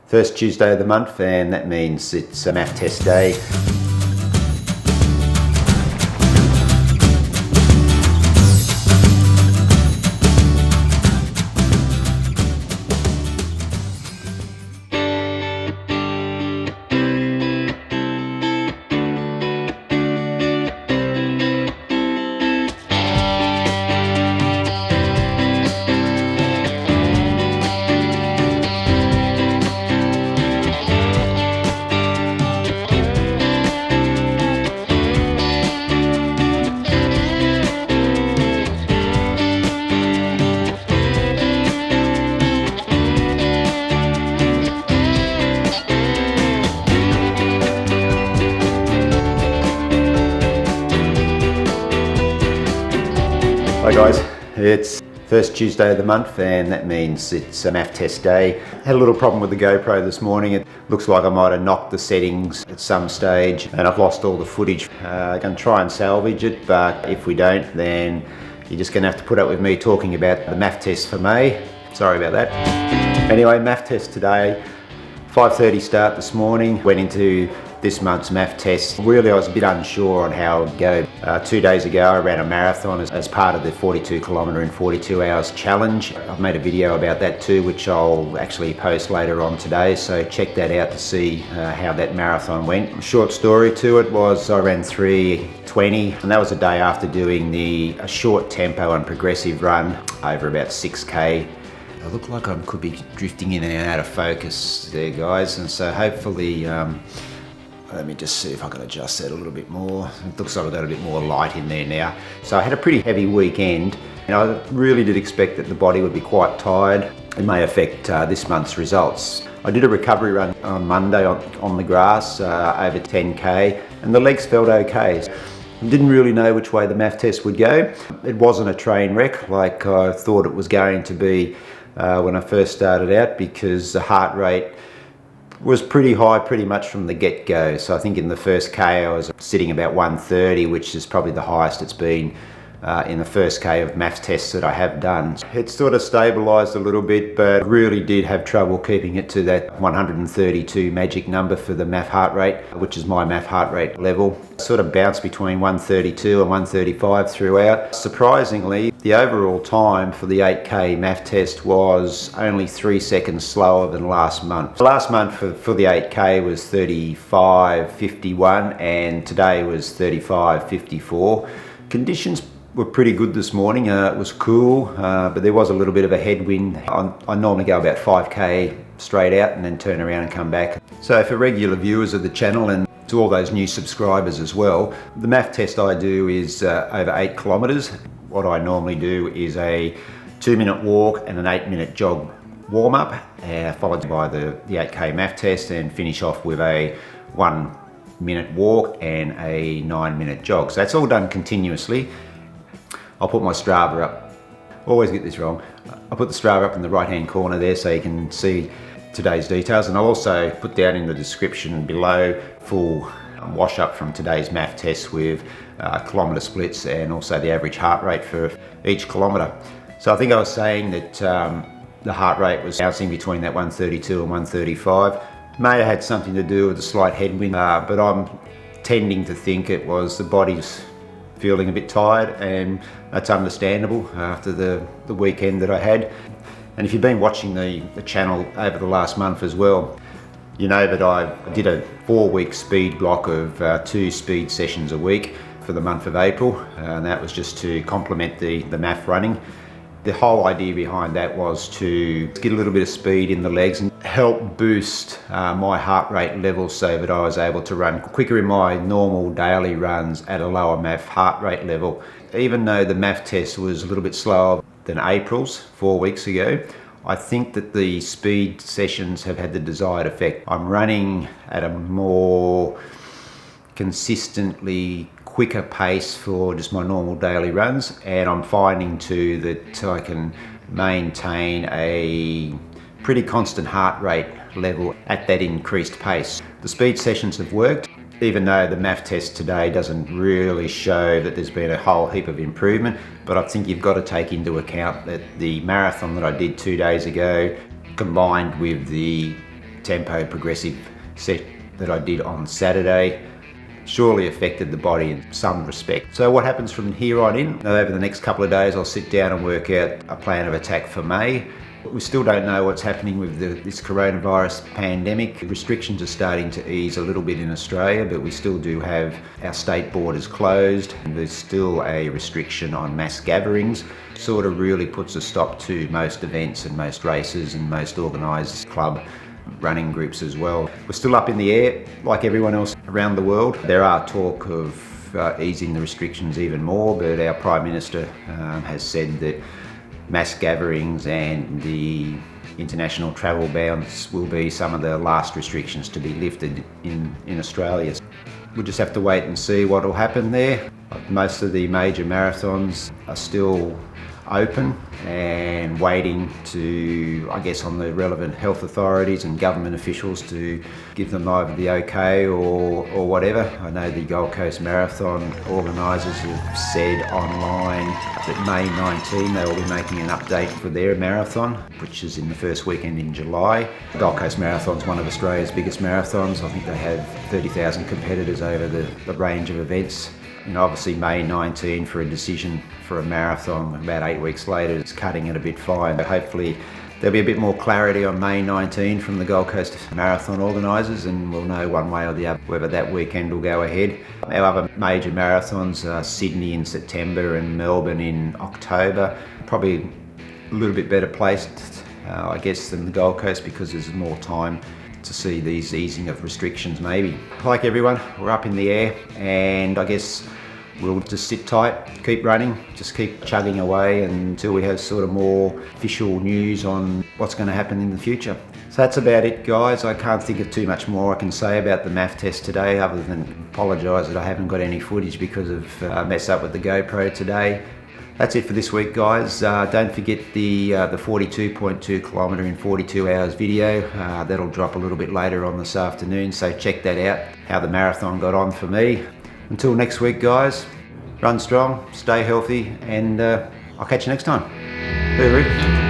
First Tuesday of the month, and that means it's a MAF test day. Hi guys, it's first Tuesday of the month, and that means it's a MAF test day. Had a little problem with the GoPro this morning. It looks like I might have knocked the settings at some stage and I've lost all the footage. I'm going to try and salvage it, but if we don't, then you're just going to have to put up with me talking about the MAF test for May. Sorry about that. Anyway, MAF test today. 5:30 start this morning, went into this month's MAF test. Really, I was a bit unsure on how it would go. 2 days ago, I ran a marathon as part of the 42 kilometre in 42 hours challenge. I've made a video about that too, which I'll actually post later on today, so check that out to see how that marathon went. Short story to it was I ran 3:20, and that was a day after doing a short tempo and progressive run over about 6k. I look like I could be drifting in and out of focus there, guys, and so hopefully, let me just see if I can adjust that a little bit more. It looks like I've got a bit more light in there now. So I had a pretty heavy weekend, and I really did expect that the body would be quite tired. It may affect this month's results. I did a recovery run on Monday on the grass, over 10k, and the legs felt okay. I didn't really know which way the MAF test would go. It wasn't a train wreck like I thought it was going to be when I first started out, because the heart rate was pretty high pretty much from the get-go. So I think in the first K I was sitting about 130, which is probably the highest it's been in the first K of MAF tests that I have done. It sort of stabilised a little bit, but really did have trouble keeping it to that 132 magic number for the MAF heart rate, which is my MAF heart rate level. Sort of bounced between 132 and 135 throughout. Surprisingly, the overall time for the 8k MAF test was only 3 seconds slower than last month. Last month for the 8k was 35:51, and today was 35:54. Conditions were pretty good this morning. It was cool, but there was a little bit of a headwind. I normally go about 5k straight out and then turn around and come back. So for regular viewers of the channel, and to all those new subscribers as well, the MAF test I do is over 8 kilometres. What I normally do is a 2-minute walk and an 8-minute jog warm-up, followed by the 8k MAF test, and finish off with a 1-minute walk and a 9-minute jog. So that's all done continuously. I'll put my Strava up. Always get this wrong. I'll put the Strava up in the right-hand corner there so you can see today's details, and I'll also put down in the description below full wash-up from today's MAF test with kilometre splits and also the average heart rate for each kilometre. So I think I was saying that the heart rate was bouncing between that 132 and 135. May have had something to do with a slight headwind, but I'm tending to think it was the body's feeling a bit tired, and that's understandable after the weekend that I had. And if you've been watching the channel over the last month as well, you know that I did a 4-week speed block of 2 speed sessions a week for the month of April, and that was just to complement the MAF running. The whole idea behind that was to get a little bit of speed in the legs and help boost my heart rate level so that I was able to run quicker in my normal daily runs at a lower MAF heart rate level. Even though the MAF test was a little bit slower than April's 4 weeks ago, I think that the speed sessions have had the desired effect. I'm running at a more consistently quicker pace for just my normal daily runs, and I'm finding too that I can maintain a pretty constant heart rate level at that increased pace. The speed sessions have worked, even though the MAF test today doesn't really show that there's been a whole heap of improvement, but I think you've got to take into account that the marathon that I did 2 days ago, combined with the tempo progressive set that I did on Saturday surely affected the body in some respect. So what happens from here on in? Over the next couple of days I'll sit down and work out a plan of attack for May. We still don't know what's happening with this coronavirus pandemic. Restrictions are starting to ease a little bit in Australia, but we still do have our state borders closed, and there's still a restriction on mass gatherings. Sort of really puts a stop to most events and most races and most organised club running groups as well. We're still up in the air like everyone else around the world. There are talk of easing the restrictions even more, but our Prime Minister has said that mass gatherings and the international travel bans will be some of the last restrictions to be lifted in Australia. We'll just have to wait and see what will happen there. Most of the major marathons are still open and waiting to, I guess, on the relevant health authorities and government officials to give them either the okay or whatever. I know the Gold Coast Marathon organisers have said online that May 19 they will be making an update for their marathon, which is in the first weekend in July. The Gold Coast Marathon is one of Australia's biggest marathons. I think they have 30,000 competitors over the range of events. And obviously May 19 for a decision for a marathon, about 8 weeks later it's cutting it a bit fine. Hopefully there'll be a bit more clarity on May 19 from the Gold Coast Marathon organisers, and we'll know one way or the other whether that weekend will go ahead. Our other major marathons are Sydney in September and Melbourne in October. Probably a little bit better placed, I guess, than the Gold Coast because there's more time to see these easing of restrictions maybe. Like everyone, we're up in the air, and I guess we'll just sit tight, keep running, just keep chugging away until we have sort of more official news on what's going to happen in the future. So that's about it, guys. I can't think of too much more I can say about the MAF test today other than apologise that I haven't got any footage because of a mess up with the GoPro today. That's it for this week, guys. Don't forget the 42.2 kilometre in 42 hours video. That'll drop a little bit later on this afternoon, so check that out, how the marathon got on for me. Until next week, guys, run strong, stay healthy, and I'll catch you next time. Hooroo.